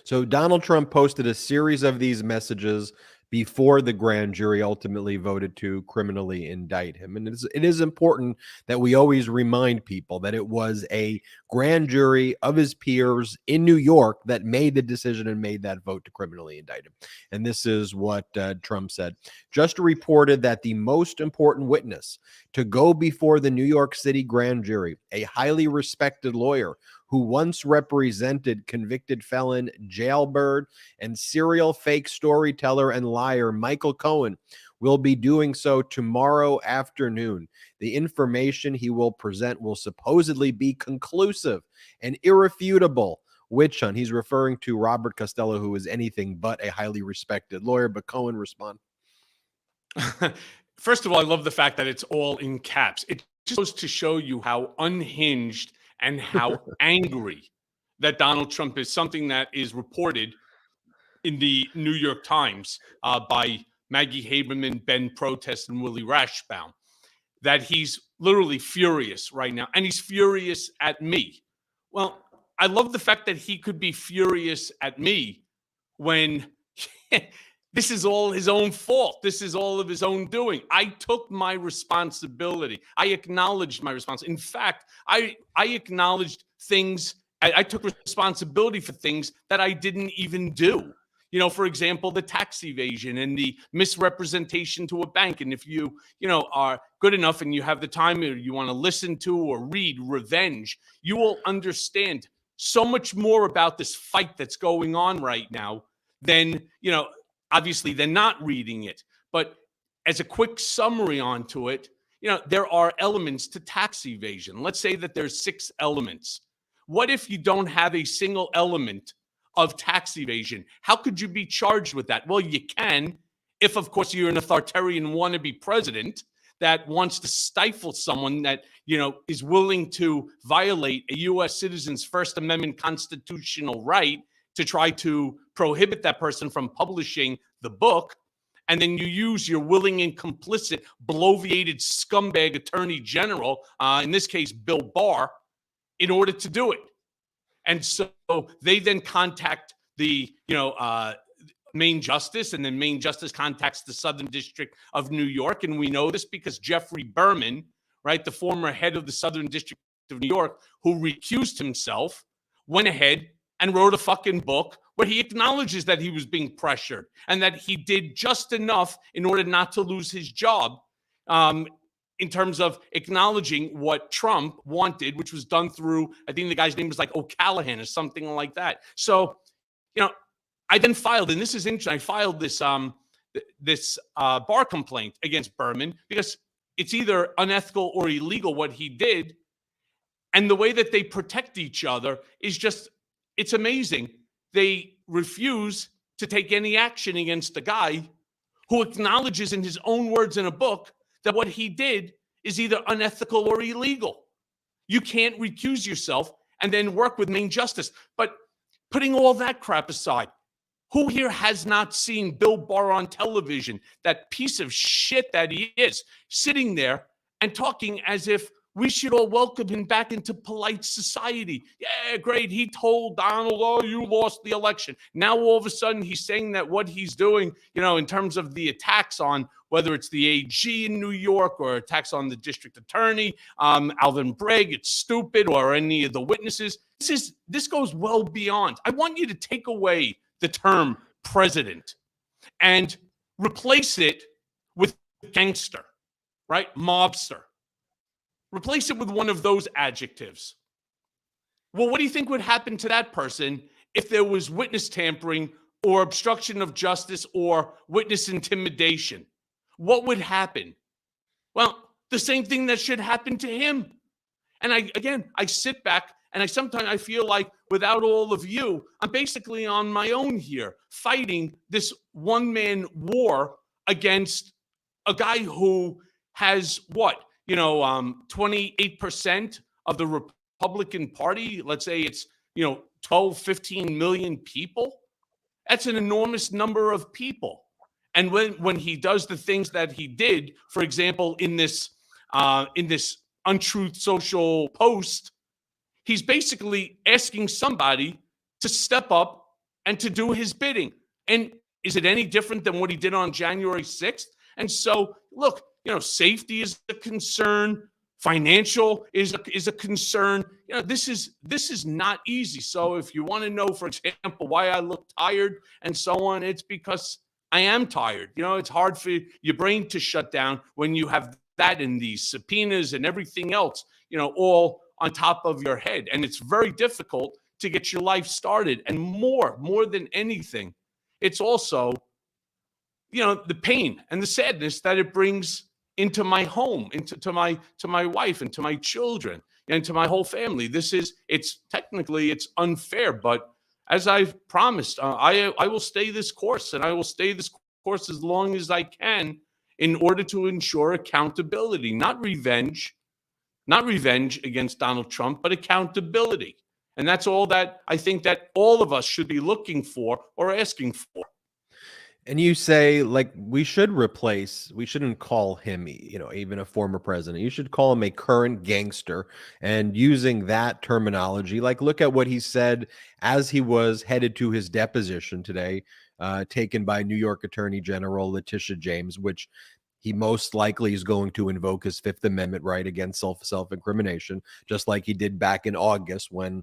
so Donald Trump posted a series of these messages before the grand jury ultimately voted to criminally indict him. And it is important that we always remind people that it was a grand jury of his peers in New York that made the decision and made that vote to criminally indict him. And this is what Trump said. Just reported that the most important witness to go before the New York City grand jury, a highly respected lawyer who once represented convicted felon, jailbird, and serial fake storyteller and liar Michael Cohen, will be doing so tomorrow afternoon. The information he will present will supposedly be conclusive and irrefutable. Witch hunt. He's referring to Robert Costello, who is anything but a highly respected lawyer. But Cohen, respond. First of all, I love the fact that it's all in caps. It just goes to show you how unhinged and how angry that Donald Trump is. Something that is reported in the New York Times by Maggie Haberman, Ben Protest, and Willie Rashbaum, that he's literally furious right now. And he's furious at me. Well, I love the fact that he could be furious at me when this is all his own fault. This is all of his own doing. I took my responsibility. I acknowledged my responsibility. In fact, I acknowledged things. I took responsibility for things that I didn't even do. You know, for example, the tax evasion and the misrepresentation to a bank. And if you are good enough and you have the time or you want to listen to or read Revenge, you will understand so much more about this fight that's going on right now then, obviously they're not reading it. But as a quick summary onto it, there are elements to tax evasion. Let's say that there's 6 elements. What if you don't have a single element of tax evasion? How could you be charged with that? Well, you can, if, of course, you're an authoritarian wannabe president that wants to stifle someone that, is willing to violate a U.S. citizen's First Amendment constitutional right to try to prohibit that person from publishing the book. And then you use your willing and complicit, bloviated scumbag attorney general, in this case, Bill Barr, in order to do it. And so they then contact the, Main Justice, and then Main Justice contacts the Southern District of New York. And we know this because Jeffrey Berman, right, the former head of the Southern District of New York, who recused himself, went ahead and wrote a fucking book where he acknowledges that he was being pressured and that he did just enough in order not to lose his job, in terms of acknowledging what Trump wanted, which was done through, I think the guy's name was like O'Callahan or something like that. So, I then filed, and this is interesting, I filed this bar complaint against Berman because it's either unethical or illegal what he did. And the way that they protect each other is just, it's amazing. They refuse to take any action against the guy who acknowledges in his own words in a book that what he did is either unethical or illegal. You can't recuse yourself and then work with Main Justice. But putting all that crap aside, who here has not seen Bill Barr on television, that piece of shit that he is, sitting there and talking as if we should all welcome him back into polite society? Yeah, great. He told Donald, oh, you lost the election. Now, all of a sudden, he's saying that what he's doing, in terms of the attacks on whether it's the AG in New York or attacks on the district attorney, Alvin Bragg, it's stupid, or any of the witnesses. This goes well beyond. I want you to take away the term president and replace it with gangster, right? Mobster. Replace it with one of those adjectives. Well, what do you think would happen to that person if there was witness tampering or obstruction of justice or witness intimidation? What would happen? Well, the same thing that should happen to him. And I sit back and sometimes feel like without all of you, I'm basically on my own here, fighting this one-man war against a guy who has 28% of the Republican Party. Let's say it's, 12, 15 million people. That's an enormous number of people. And when he does the things that he did, for example, in this untruth social post, he's basically asking somebody to step up and to do his bidding. And is it any different than what he did on January 6th? And so, look, safety is a concern. Financial is a concern. This is not easy. So if you want to know, for example, why I look tired and so on, it's because I am tired. It's hard for your brain to shut down when you have that and these subpoenas and everything else, all on top of your head. And it's very difficult to get your life started. And more than anything, it's also, the pain and the sadness that it brings into my home, to my wife and to my children and to my whole family. It's unfair, but as I've promised, I will stay this course, and I will stay this course as long as I can in order to ensure accountability, not revenge against Donald Trump, but accountability. And that's all that I think that all of us should be looking for or asking for. And you say, we shouldn't call him, even a former president. You should call him a current gangster. And using that terminology, look at what he said as he was headed to his deposition today, taken by New York Attorney General Letitia James, which he most likely is going to invoke his Fifth Amendment right against self-incrimination, just like he did back in August when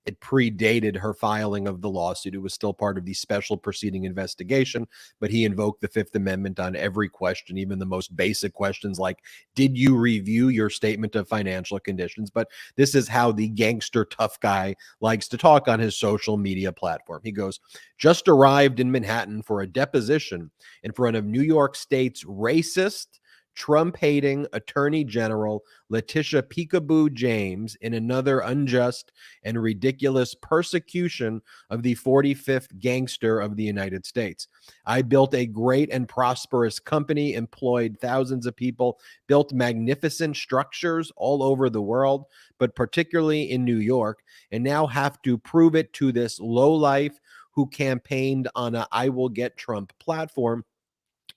It predated her filing of the lawsuit. It was still part of the special proceeding investigation, but he invoked the Fifth Amendment on every question, even the most basic questions like, did you review your statement of financial conditions? But this is how the gangster tough guy likes to talk on his social media platform. He goes, just arrived in Manhattan for a deposition in front of New York State's racist, Trump-hating Attorney General Letitia Peekaboo James in another unjust and ridiculous persecution of the 45th gangster of the United States. I built a great and prosperous company, employed thousands of people, built magnificent structures all over the world, but particularly in New York, and now have to prove it to this lowlife who campaigned on a I will get Trump platform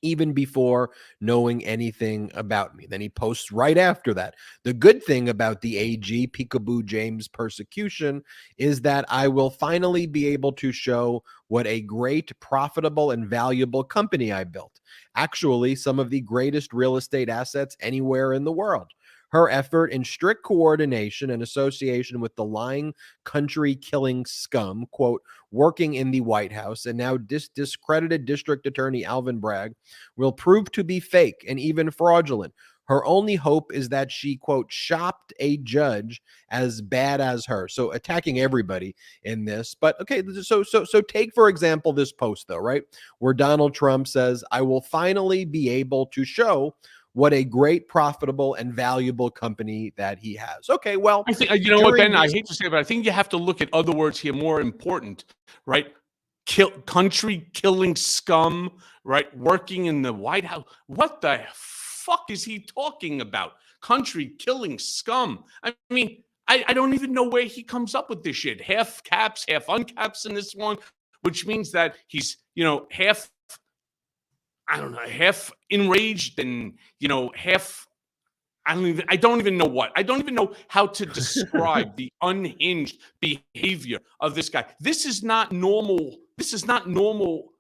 even before knowing anything about me. Then he posts right after that. The good thing about the AG Peekaboo James persecution is that I will finally be able to show what a great, profitable, and valuable company I built. Actually, some of the greatest real estate assets anywhere in the world. Her effort in strict coordination and association with the lying, country-killing scum, quote, working in the White House, and now discredited District Attorney Alvin Bragg, will prove to be fake and even fraudulent. Her only hope is that she, quote, shopped a judge as bad as her. So attacking everybody in this. But okay, so take, for example, this post, though, right? Where Donald Trump says, I will finally be able to show what a great, profitable, and valuable company that he has. Okay, well, I think, you know what, Ben, I hate to say it, but I think you have to look at other words here more important, right? Country killing scum, right? Working in the White House. What the fuck is he talking about? Country killing scum. I mean, I don't even know where he comes up with this shit. Half caps, half uncaps in this one, which means that he's, half, I don't know, half enraged and, half, I don't even know what. I don't even know how to describe the unhinged behavior of this guy. This is not normal. This is not normal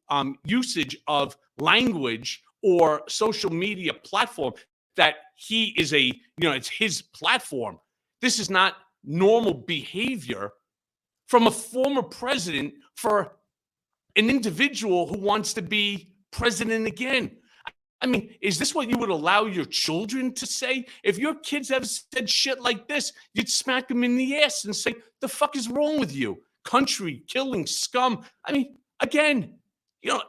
usage of language or social media platform that he is it's his platform. This is not normal behavior from a former president for an individual who wants to be president again. I mean, is this what you would allow your children to say? If your kids have said shit like this, you'd smack them in the ass and say, the fuck is wrong with you? Country killing scum. I mean, again,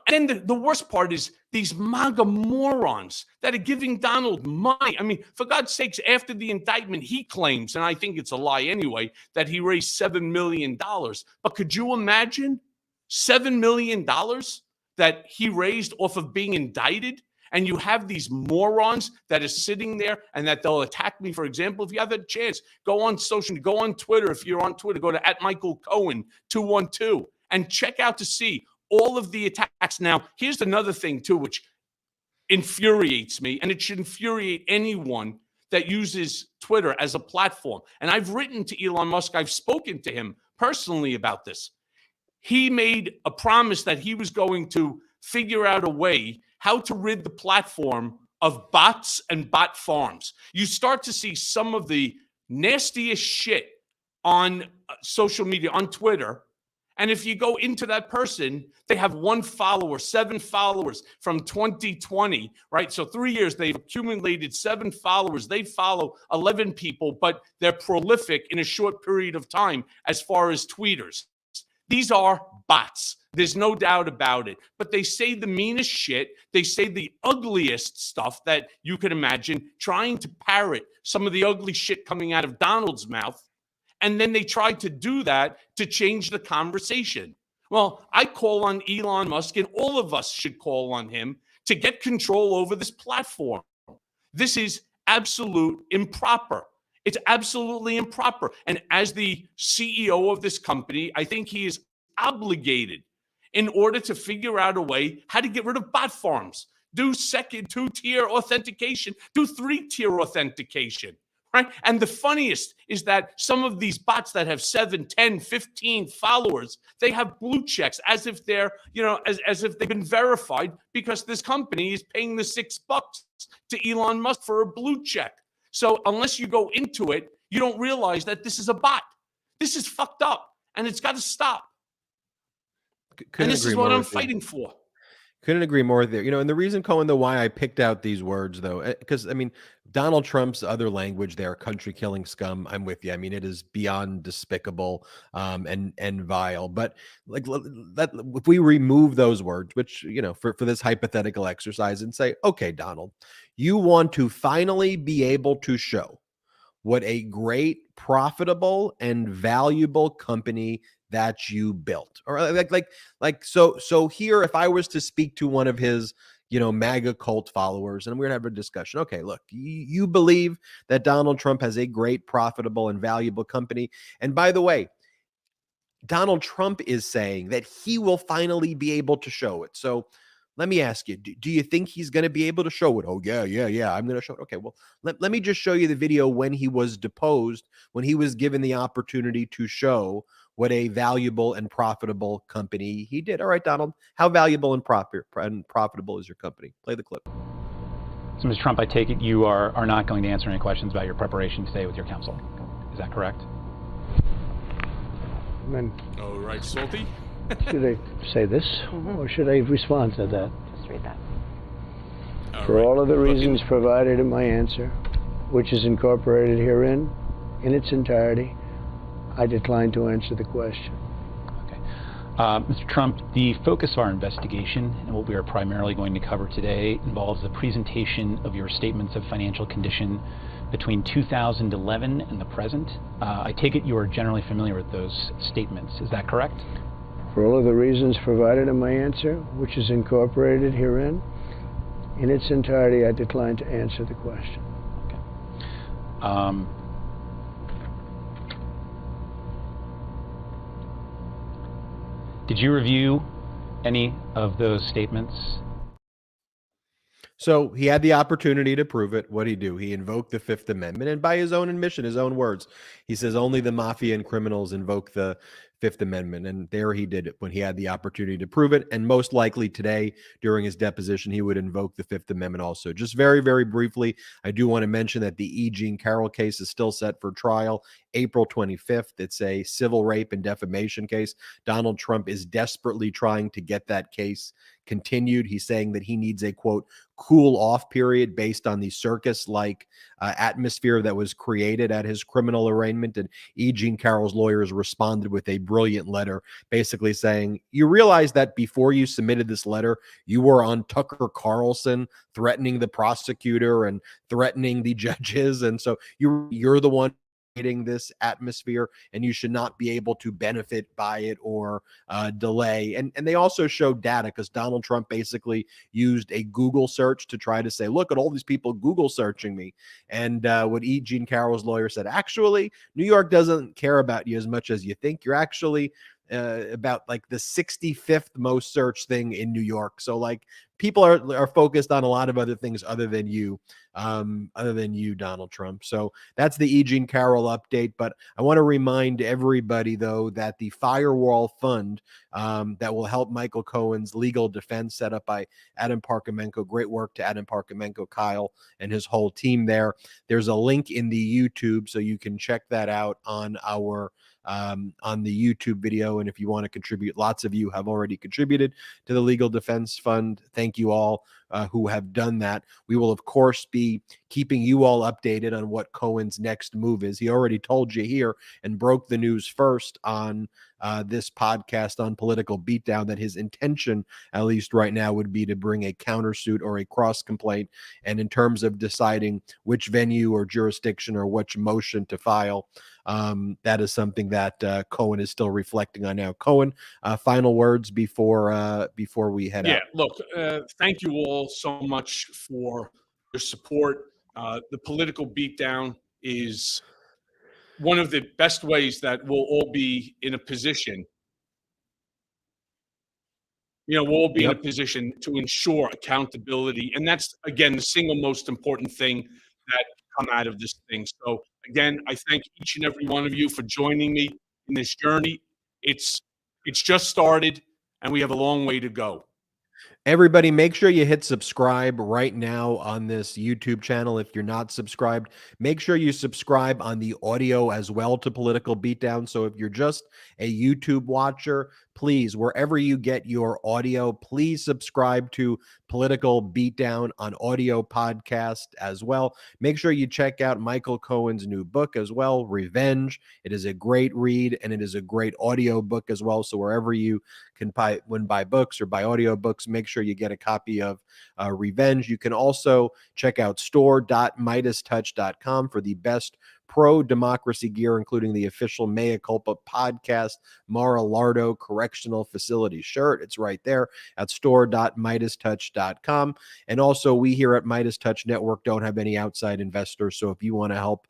and then the worst part is these MAGA morons that are giving Donald money. I mean, for God's sakes, after the indictment, he claims, and I think it's a lie anyway, that he raised $7 million. But could you imagine $7 million that he raised off of being indicted? And you have these morons that are sitting there and that they'll attack me. For example, if you have a chance, go on Twitter. If you're on Twitter, go to @Michael Cohen 212 and check out to see all of the attacks. Now, here's another thing too, which infuriates me, and it should infuriate anyone that uses Twitter as a platform. And I've written to Elon Musk. I've spoken to him personally about this. He made a promise that he was going to figure out a way how to rid the platform of bots and bot farms. You start to see some of the nastiest shit on social media, on Twitter. And if you go into that person, they have 1 follower, 7 followers from 2020, right? So 3 years, they've accumulated 7 followers. They follow 11 people, but they're prolific in a short period of time as far as tweeters. These are bots. There's no doubt about it. But they say the meanest shit. They say the ugliest stuff that you could imagine, trying to parrot some of the ugly shit coming out of Donald's mouth. And then they try to do that to change the conversation. Well, I call on Elon Musk, and all of us should call on him to get control over this platform. This is absolute improper. It's absolutely improper. And as the CEO of this company, I think he is obligated in order to figure out a way how to get rid of bot farms, do 2-tier authentication, do 3-tier authentication, right? And the funniest is that some of these bots that have 7, 10, 15 followers, they have blue checks as if they're, as if they've been verified because this company is paying the $6 to Elon Musk for a blue check. So unless you go into it, you don't realize that this is a bot. This is fucked up. and it's got to stop. Couldn't And this agree is what more I'm with you. fighting for. Couldn't agree more there. And the reason, Cohen, though, why I picked out these words, though, because I mean, Donald Trump's other language there, country killing scum. I'm with you. I mean, it is beyond despicable, and vile. But like, if we remove those words, which for this hypothetical exercise, and say, okay, Donald, you want to finally be able to show what a great, profitable, and valuable company that you built. Or so here, if I was to speak to one of his MAGA cult followers, and we're gonna have a discussion. Okay, look, you believe that Donald Trump has a great, profitable, and valuable company. And by the way, Donald Trump is saying that he will finally be able to show it. So let me ask you, do you think he's going to be able to show it? Oh, yeah, I'm going to show it. Okay, well, let me just show you the video when he was deposed, when he was given the opportunity to show what a valuable and profitable company he did. All right, Donald, how valuable and profitable is your company? Play the clip. So, Mr. Trump, I take it you are not going to answer any questions about your preparation today with your counsel. Is that correct? All right, Salty. Should I say this, or should I respond to that? Just read that. For all of the reasons provided in my answer, which is incorporated herein in its entirety, I decline to answer the question. Okay. Mr. Trump, the focus of our investigation and what we are primarily going to cover today involves the presentation of your statements of financial condition between 2011 and the present. I take it you are generally familiar with those statements. Is that correct? For all of the reasons provided in my answer, which is incorporated herein, in its entirety, I decline to answer the question. Okay. Did you review any of those statements? So he had the opportunity to prove it. What'd he do? He invoked the Fifth Amendment, and by his own admission, his own words, he says only the mafia and criminals invoke the Fifth Amendment. And there he did it when he had the opportunity to prove it. And most likely today, during his deposition, he would invoke the Fifth Amendment also. Just very, very briefly, I do want to mention that the E. Jean Carroll case is still set for trial April 25th. It's a civil rape and defamation case. Donald Trump is desperately trying to get that case continued. He's saying that he needs a, quote, cool off period based on the circus-like atmosphere that was created at his criminal arraignment. And E. Jean Carroll's lawyers responded with a brilliant letter basically saying, you realize that before you submitted this letter, you were on Tucker Carlson threatening the prosecutor and threatening the judges. And so you're the one this atmosphere, and you should not be able to benefit by it or delay. And they also showed data because Donald Trump basically used a Google search to try to say, look at all these people Google searching me. And what E. Jean Carroll's lawyer said, actually, New York doesn't care about you as much as you think. You're actually about like the 65th most searched thing in New York. So like people are focused on a lot of other things other than you, Donald Trump. So that's the E. Jean Carroll update. But I want to remind everybody, though, that the Firewall Fund that will help Michael Cohen's legal defense set up by Adam Parkamenko. Great work to Adam Parkamenko, Kyle, and his whole team there. There's a link in the YouTube, so you can check that out on our on the YouTube video. And if you want to contribute, lots of you have already contributed to the Legal Defense Fund. Thank you all who have done that. We will, of course, be keeping you all updated on what Cohen's next move is. He already told you here and broke the news first on this podcast on Political Beatdown that his intention, at least right now, would be to bring a countersuit or a cross complaint. And in terms of deciding which venue or jurisdiction or which motion to file, that is something that Cohen is still reflecting on now. Cohen, final words before we head out. Yeah, look, thank you all so much for your support. The Political Beatdown is one of the best ways that we'll all be in a position, we'll all be in a position to ensure accountability. And that's, again, the single most important thing that come out of this thing. So again, I thank each and every one of you for joining me in this journey. It's just started and we have a long way to go. Everybody, make sure you hit subscribe right now on this YouTube channel. If you're not subscribed, make sure you subscribe on the audio as well to Political Beatdown. So if you're just a YouTube watcher, please, wherever you get your audio, please subscribe to Political Beatdown on audio podcast as well. Make sure you check out Michael Cohen's new book as well, Revenge. It is a great read and it is a great audio book as well. So wherever you can buy books or buy audio books, make sure you get a copy of Revenge. You can also check out store.MeidasTouch.com for the best pro-democracy gear, including the official Mea Culpa podcast Mar-a-Lardo Correctional Facility shirt. It's right there at store.MeidasTouch.com. And also, we here at MeidasTouch Network don't have any outside investors, so if you want to help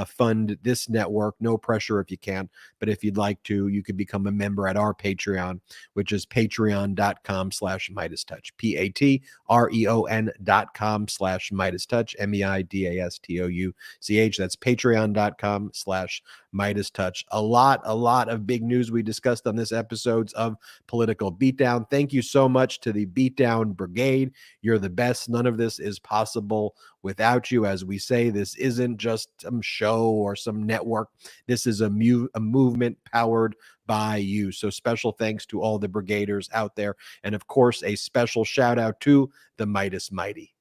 fund this network, no pressure if you can't, but if you'd like to, you could become a member at our Patreon, which is patreon.com/MeidasTouch, patreon.com/MeidasTouch, MEIDASTOUCH. That's patreon.com/MeidasTouch. A lot of big news we discussed on this episodes of Political Beatdown. Thank you so much to the Beatdown Brigade. You're the best. None of this is possible without you. As we say, this isn't just some show or some network. This is a movement powered by you. So special thanks to all the brigaders out there. And of course, a special shout out to the Meidas Mighty.